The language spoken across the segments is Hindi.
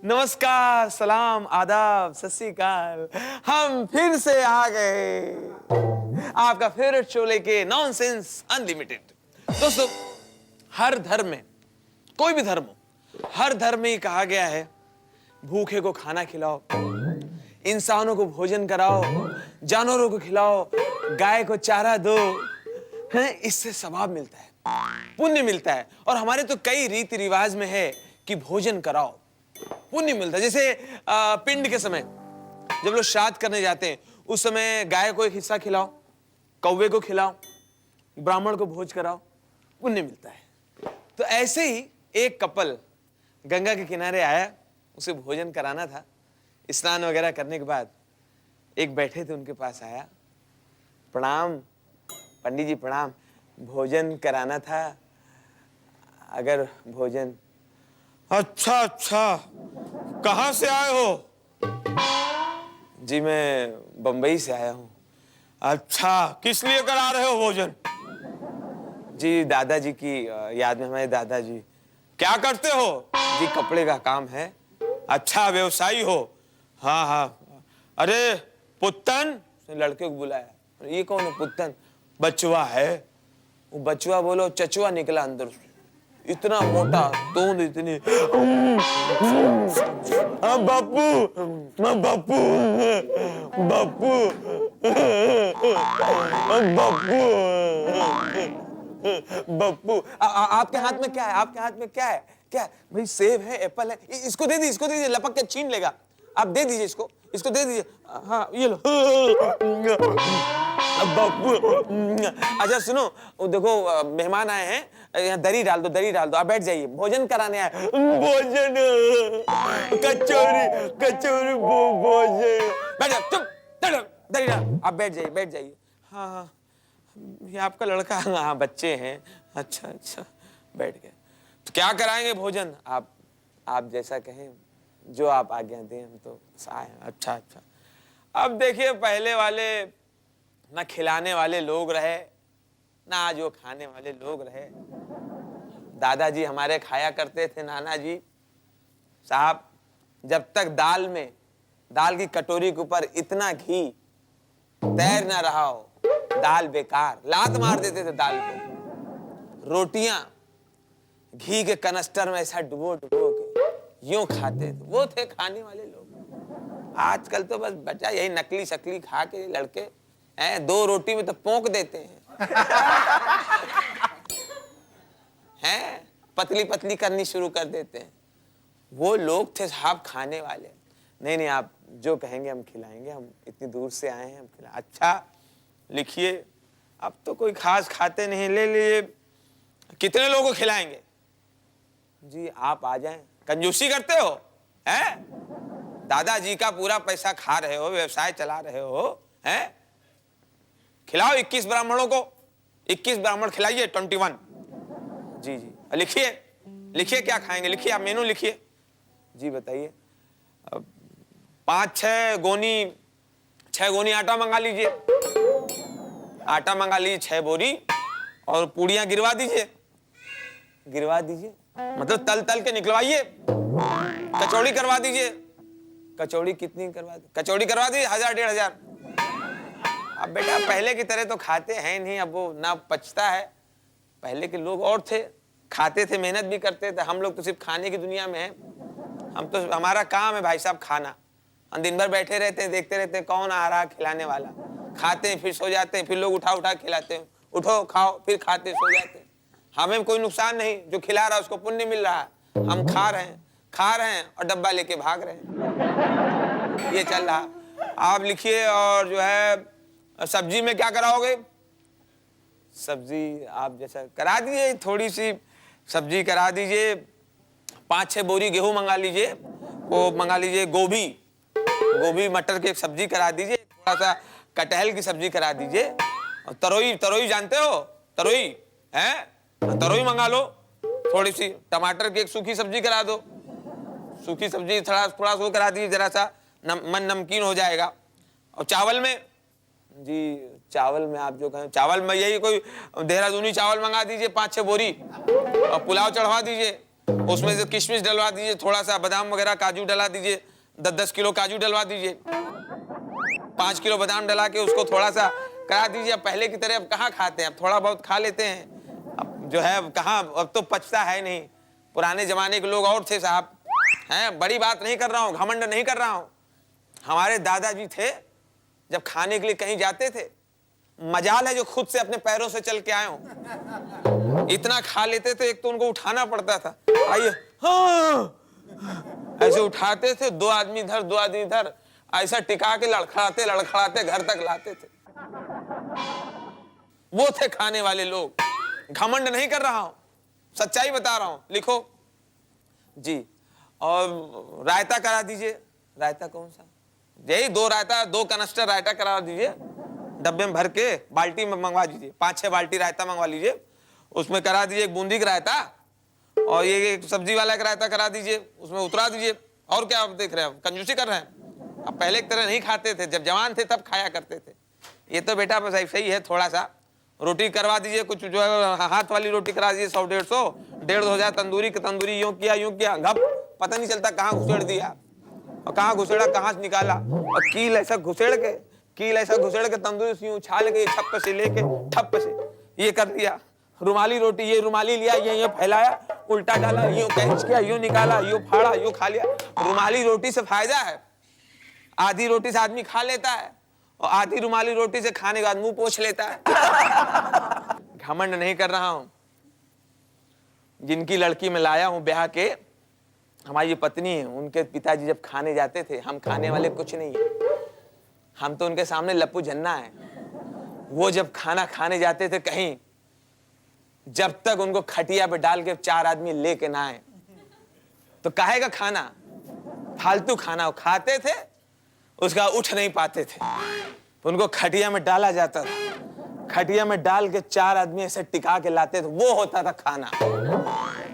नमस्कार, सलाम, आदाब, सत श्री अकाल। हम फिर से आ गए आपका फेवरेट शो लेके, नॉनसेंस अनलिमिटेड। दोस्तों, हर धर्म में, कोई भी धर्म हो, हर धर्म में ये कहा गया है भूखे को खाना खिलाओ, इंसानों को भोजन कराओ, जानवरों को खिलाओ, गाय को चारा दो, हैं? इससे सवाब मिलता है, पुण्य मिलता है। और हमारे तो कई रीति रिवाज में है कि भोजन कराओ, पुण्य मिलता है। जैसे पिंड के समय जब लोग श्राद्ध करने जाते हैं, उस समय गाय को एक हिस्सा खिलाओ, कौवे को खिलाओ, ब्राह्मण को भोज कराओ, पुण्य मिलता है। तो ऐसे ही एक कपल गंगा के किनारे आया, उसे भोजन कराना था। स्नान वगैरह करने के बाद एक बैठे थे, उनके पास आया, प्रणाम पंडित जी, प्रणाम, भोजन कराना था, अगर भोजन। अच्छा अच्छा, कहाँ से आए हो? जी मैं बंबई से आया हूँ। अच्छा, किस लिए करा रहे हो भोजन? जी दादाजी की याद में, हमारे दादाजी। क्या करते हो? जी कपड़े का काम है। अच्छा, व्यवसायी हो? हाँ हाँ। अरे पुत्तन, लड़के को बुलाया। ये कौन है पुत्तन? बचवा है। वो बचवा बोलो चचवा निकला अंदर से, इतना मोटा तोंद, इतनी। बापू बापू बापू बापू बापू। आपके हाथ में क्या है? आपके हाथ में क्या है? क्या है भाई? सेब है, एप्पल है, इसको दे दीजिए, इसको दे दीजिए, लपक के छीन लेगा। आप दे दीजिए इसको, इसको दे दीजिए। हाँ ये लो। बापू। अच्छा सुनो, वो देखो मेहमान आए हैं, यहाँ दरी डाल दो, दरी डाल दो, आप बैठ जाइए, भोजन कराने आए। भोजन, कचौरी कचौरी, भोजन। बैठ जाओ, चुप, दरी डाल, आप बैठ जाइए, बैठ जाइए। हाँ हाँ, ये आपका लड़का? हाँ बच्चे हैं। अच्छा अच्छा, बैठ गए। तो क्या कराएंगे भोजन? आप जैसा कहें, जो आप आज्ञा दें, हम तो आए। अच्छा अच्छा। अब देखिए, पहले वाले ना खिलाने वाले लोग रहे, ना जो खाने वाले लोग रहे। दादाजी हमारे खाया करते थे, नाना जी साहब, जब तक दाल में, दाल की कटोरी के ऊपर इतना घी तैर ना रहा हो, दाल बेकार, लात मार देते थे दाल को। रोटियां घी के कनस्टर में ऐसा डुबो डुबो के यूं खाते थे, वो थे खाने वाले लोग। आजकल तो बस बचा यही नकली शकली खा के लड़के हैं, 2 रोटी में तो पोंक देते हैं। हैं, पतली पतली करनी शुरू कर देते हैं। वो लोग थे साहब खाने वाले। नहीं नहीं, आप जो कहेंगे हम खिलाएंगे, हम इतनी दूर से आए हैं, हम खिला। अच्छा लिखिए, अब तो कोई खास खाते नहीं, ले लीजिए। कितने लोगों को खिलाएंगे? जी आप आ जाएं। कंजूसी करते हो हैं? दादाजी का पूरा पैसा खा रहे हो, व्यवसाय चला रहे हो हैं? खिलाओ 21 ब्राह्मणों को, 21 ब्राह्मण खिलाइए, 21। जी जी, लिखिए लिखिए क्या खाएंगे, लिखिए, आप मेनू लिखिए। जी बताइए। 5-6 गोनी, 6 गोनी आटा मंगा लीजिए, आटा मंगा लीजिए 6 बोरी, और पूड़ियां गिरवा दीजिए, गिरवा दीजिए मतलब तल तल के निकलवाइए। कचौड़ी करवा दीजिए। कचौड़ी कितनी करवा दी? कचौड़ी करवा दीजिए 1000-1500। अब बेटा पहले की तरह तो खाते हैं नहीं, अब वो ना पचता है। पहले के लोग और थे, खाते थे, मेहनत भी करते थे। हम लोग तो सिर्फ खाने की दुनिया में हैं। हम तो, हमारा काम है भाई साहब खाना। हम दिन भर बैठे रहते हैं, देखते रहते हैं कौन आ रहा खिलाने वाला। खाते हैं, फिर सो जाते हैं, फिर लोग उठा उठा खिलाते हैं। उठो खाओ, फिर खाते, सो जाते हैं। हमें कोई नुकसान नहीं, जो खिला रहा है उसको पुण्य मिल रहा है। हम खा रहे हैं और डब्बा लेके भाग रहे हैं। ये चल रहा। आप लिखिए। और जो है सब्जी में क्या कराओगे? सब्जी आप जैसा करा दीजिए, थोड़ी सी सब्जी करा दीजिए। 5-6 बोरी गेहूं मंगा लीजिए, वो मंगा लीजिए। गोभी मटर की सब्जी करा दीजिए, थोड़ा सा कटहल की सब्जी करा दीजिए। और तरोई जानते हो? तरोई है, तरोई मंगा लो। थोड़ी सी टमाटर की एक सूखी सब्जी करा दो, सूखी सब्जी थोड़ा सा करा दीजिए, जरा सा मन नमकीन हो जाएगा। और चावल में, जी चावल में आप जो कहें, चावल में यही कोई देहरादूनी चावल मंगा दीजिए 5-6 बोरी, और पुलाव चढ़वा दीजिए। उसमें से किशमिश डलवा दीजिए, थोड़ा सा बादाम वगैरह काजू डला दीजिए, 10-10 किलो काजू डलवा दीजिए, 5 किलो बादाम डला के उसको थोड़ा सा करा दीजिए। अब पहले की तरह अब कहाँ खाते हैं, अब थोड़ा बहुत खा लेते हैं, अब जो है अब कहाँ, अब तो पचता है नहीं। पुराने जमाने के लोग और थे साहब, हैं, बड़ी बात नहीं कर रहा हूँ, घमंड नहीं कर रहा हूँ। हमारे दादाजी थे, जब खाने के लिए कहीं जाते थे, मजाल है जो खुद से अपने पैरों से चल के आए हो, इतना खा लेते थे, एक तो उनको उठाना पड़ता था, आइए हाँ, ऐसे उठाते थे, 2 आदमी इधर 2 आदमी इधर, ऐसा टिका के लड़खड़ाते लड़खड़ाते घर तक लाते थे। वो थे खाने वाले लोग। घमंड नहीं कर रहा हूं, सच्चाई बता रहा हूं, लिखो जी। और रायता करा दीजिए। रायता कौन सा? यही 2 रायता, 2 कनस्टर रायता करा दीजिए, डब्बे में भर के बाल्टी में मंगवा दीजिए, 5-6 बाल्टी रायता मंगवा लीजिए, उसमें करा दीजिए एक बूंदी का रायता, और ये एक सब्जी वाला का रायता करा दीजिए, उसमें उतरा दीजिए। और क्या आप देख रहे हैं, कंजूसी कर रहे हैं? अब पहले की तरह नहीं खाते थे, जब जवान थे तब खाया करते थे। ये तो बेटा बस ऐसा ही है, थोड़ा सा रोटी करवा दीजिए, कुछ जो है हाथ वाली रोटी करा दीजिए, 100-150, 150 हो जाए। तंदूरी की तंदूरी यूं किया घप, पता नहीं चलता कहाँ घुसेड़ दिया और कहाँ घुसेड़ा कहाँ से निकाला, और कील ऐसा घुसेड़ के तंदूरी यूं उछाल के छप्प से लेके ठप्प से ये कर दिया। रुमाली रोटी, ये रुमाली लिया, ये फैलाया, उल्टा डाला, यूं कैच किया, यूं निकाला, यूं फाड़ा, यूं खा लिया। रुमाली रोटी से फायदा है, आधी रोटी से आदमी खा लेता है, और आधी रुमाली रोटी से खाने के बाद मुंह पोंछ लेता है। घमंड नहीं कर रहा हूं। जिनकी लड़की में लाया हूं ब्याह के, हमारी पत्नी है, उनके पिताजी जब खाने जाते थे, हम खाने वाले कुछ नहीं है, हम तो उनके सामने लप्पू झन्ना है। वो जब खाना खाने जाते थे कहीं, जब तक उनको खटिया पे डाल के 4 आदमी लेके ना आए, तो काहे का खाना, फालतू खाना खाते थे, उसका उठ नहीं पाते थे, तो उनको खटिया में डाला जाता था, खटिया में डाल के 4 आदमी ऐसे टिका के लाते थे, वो होता था खाना।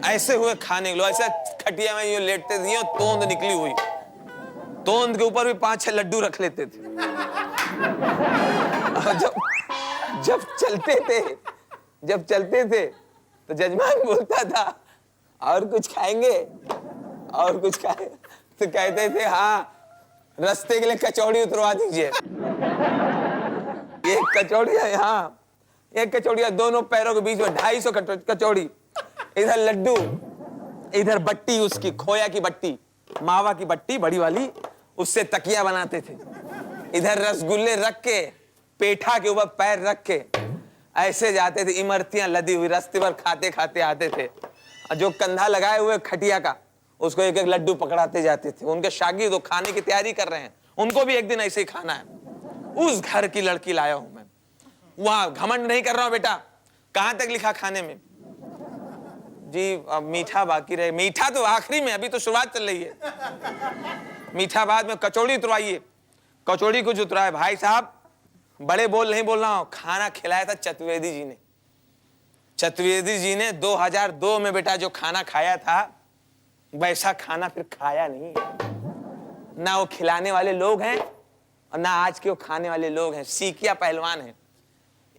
ऐसे हुए खाने के लोग, ऐसे खटिया में यूं लेटते थे, यूं तोंद निकली हुई, तोंद के ऊपर भी 5-6 लड्डू रख लेते थे। जब चलते थे तो जजमान बोलता था, और कुछ खाएंगे, और कुछ खाए, तो कहते थे हाँ, रास्ते के लिए कचौड़ी उतरवा दीजिए। एक कचौड़ी है, हाँ एक कचौड़ी है, दोनों पैरों के बीच में 250 कचौड़ी, इधर लड्डू, इधर बट्टी, उसकी खोया की बट्टी, मावा की बट्टी बड़ी वाली, उससे तकिया बनाते थे, इधर रसगुल्ले रख के, पेठा के ऊपर पैर रख के ऐसे जाते थे, इमरतियां लदी हुई, रास्ते भर खाते खाते आते थे, और जो कंधा लगाए हुए खटिया का, उसको एक एक लड्डू पकड़ाते जाते थे। उनके शागिर्द तो खाने की तैयारी कर रहे हैं, उनको भी एक दिन ऐसे ही खाना है। उस घर की लड़की लाया हूं मैं, वहां घमंड नहीं कर रहा हूं बेटा। कहां तक लिखा खाने में जी? अब मीठा बाकी रहे, मीठा तो आखिरी में, अभी तो शुरुआत चल रही है, मीठा बाद में। कचौड़ी उतरवाइए, कचौड़ी कुछ उतराए भाई साहब, बड़े बोल नहीं बोल रहा हूं, खाना खिलाया था चतुर्वेदी जी ने। चतुर्वेदी जी ने 2002 में बेटा जो खाना खाया था, वैसा खाना फिर खाया नहीं है। ना वो खिलाने वाले लोग हैं और ना आज के वो खाने वाले लोग हैं, सीकिया पहलवान हैं,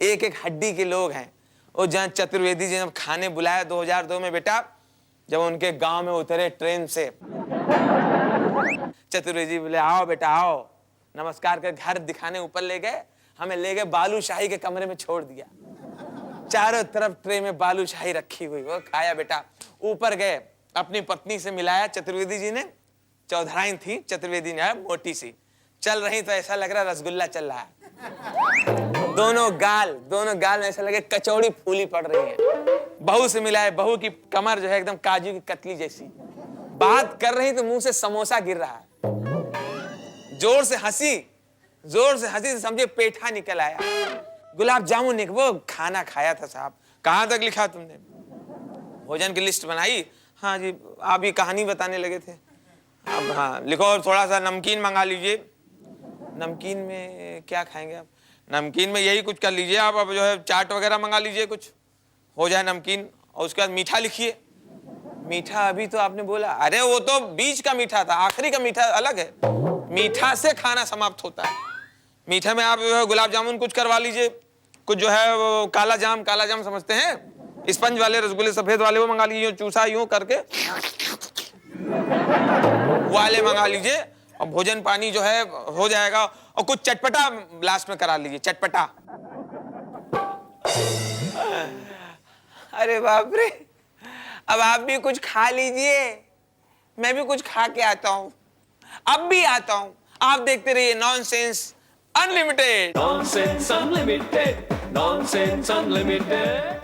एक एक हड्डी के लोग हैं। वो जहां चतुर्वेदी जी ने खाने बुलाया 2002 में बेटा, जब उनके गांव में उतरे ट्रेन से, चतुर्वेदी बोले आओ बेटा आओ, नमस्कार कर घर दिखाने ऊपर ले गए, हमें ले गए बालूशाही के कमरे में छोड़ दिया, चारों तरफ ट्रे में बालूशाही रखी हुई, वो खाया बेटा। ऊपर गए, अपनी पत्नी से मिलाया चतुर्वेदी जी ने, चौधराइन थी चतुर्वेदी ने, मोटी सी चल रही, तो ऐसा लग रहा रसगुल्ला चल रहा है, दोनों गाल में ऐसा लगे कचौड़ी फूली पड़ रही है। बहू से मिलाए, बहू की कमर जो है एकदम काजू की कतली जैसी, बात कर रही तो मुंह से समोसा गिर रहा है, जोर से हंसी तो समझे पेठा निकल आया, गुलाब जामुन निकल, वो खाना खाया था साहब। कहां तक लिखा तुमने? भोजन की लिस्ट बनाई? हाँ जी, आप ये कहानी बताने लगे थे। अब हाँ लिखो, और थोड़ा सा नमकीन मंगा लीजिए। नमकीन में क्या खाएंगे आप? नमकीन में यही कुछ कर लीजिए आप, अब जो है चाट वगैरह मंगा लीजिए, कुछ हो जाए नमकीन। और उसके बाद मीठा लिखिए। मीठा अभी तो आपने बोला, अरे वो तो बीच का मीठा था, आखिरी का मीठा अलग है। मीठा से खाना समाप्त होता है। मीठे में आप जो है गुलाब जामुन कुछ करवा लीजिए, कुछ जो है वो काला जाम समझते हैं, स्पंज वाले रसगुल्ले सफेद वाले वो मंगा लीजिए, चूसा यूं करके वाले मंगा लीजिए, और भोजन पानी जो है हो जाएगा, और कुछ चटपटा लास्ट में करा लीजिए, चटपटा। अरे बाप रे, अब आप भी कुछ खा लीजिए, मैं भी कुछ खा के आता हूं, अब भी आता हूं। आप देखते रहिए nonsense unlimited. Nonsense Unlimited. Nonsense Unlimited.